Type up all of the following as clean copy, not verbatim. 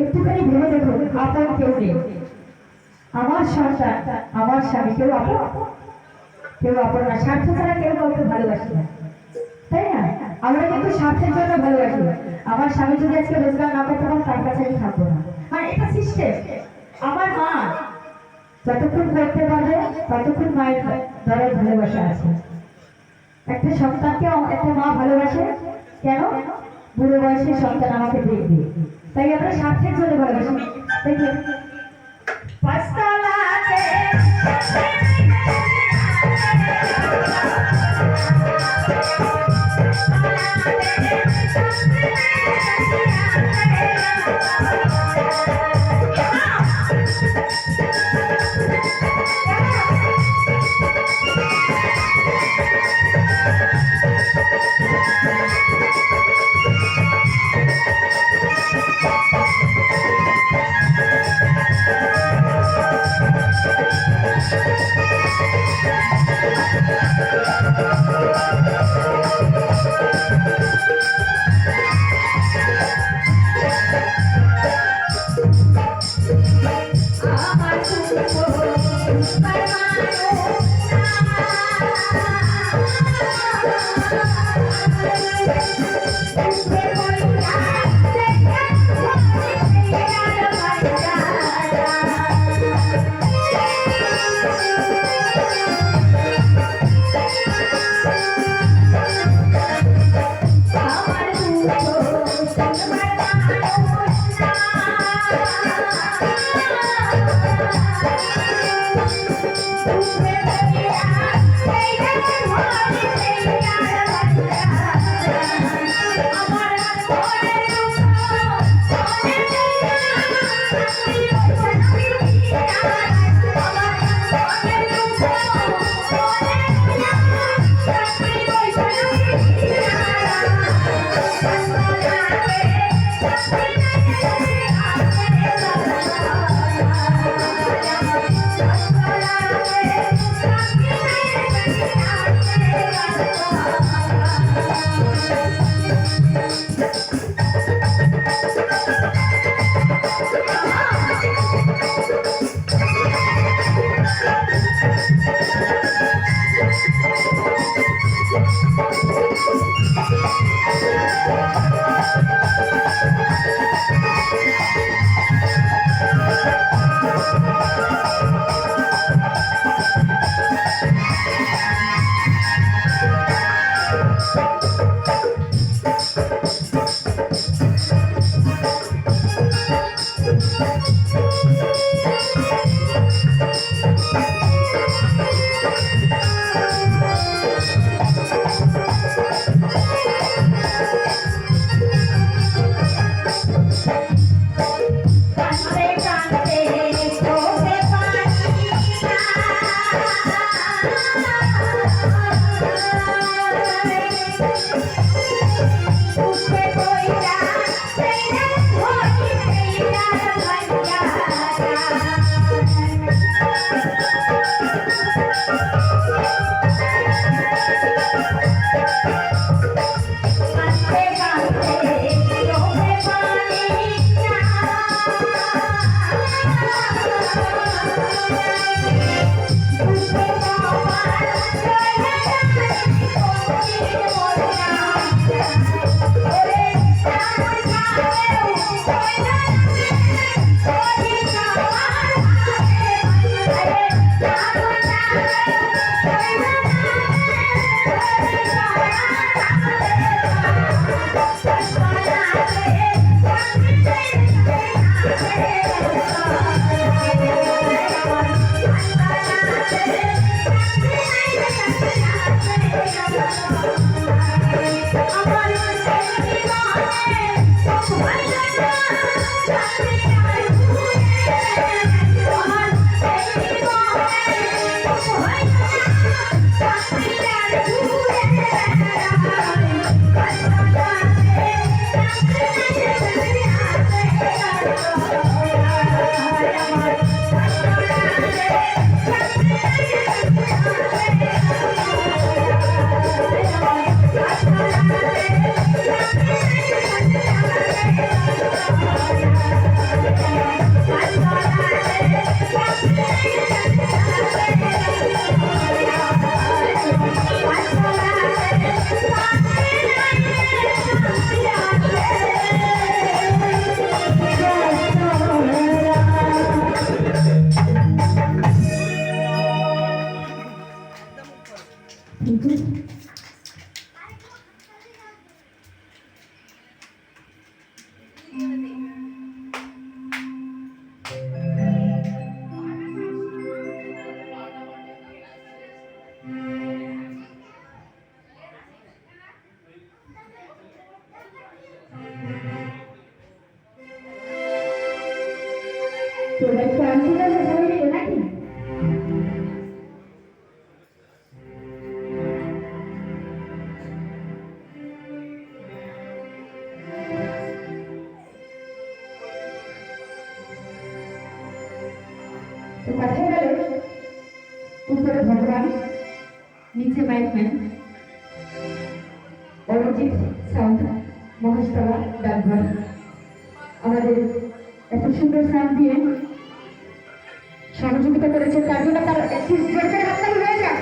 একটুখানি ভেবে দেখুন, আপনার কেউ নেই, আমার সন্তান, আমার স্বামী, কেউ আপন, কেউ আপন না। স্বার্থ ছাড়া কেউ কাউকে ভালোবাসি না, তাই না? আমরা কিন্তু স্বার্থের জন্য ভালোবাসি। আমার স্বামী যদি আজকে রোজগার না করতে পারেন, তার কাছে আমি থাকবো না। আর এটা সিস্টেম। আমার মা যতক্ষণ করতে পারবে ততক্ষণ মায়ের দরের ভালোবাসা আছে। একটা সন্তানকে একটা মা ভালোবাসে কেন? বুড়ো বয়সে সন্তান আমাকে দেখবে, তাই আমরা স্বার্থের জন্য ভালোবাসি। দেখি পাঁচতলাতে তোরা কি আনন্দ হয়ে নাকি? तो कथे गले ऊपर भगवान नीचे माइकमैन অরিজিৎ সাউন্ড মহেশতলা ডাকঘর আমাদের এত সুন্দর সাউন্ড দিয়ে সহযোগিতা করেছে তার জন্য তার একটি জোরদার হাততালি হয়ে যায়।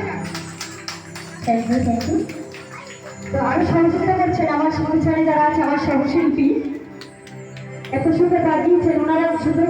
Thank you. তো আরো সহযোগিতা করছেন আমার সহচারী যারা আছে আমার সহশিল্পী এত সুন্দর বাজিয়েছেন ওনারা সুন্দর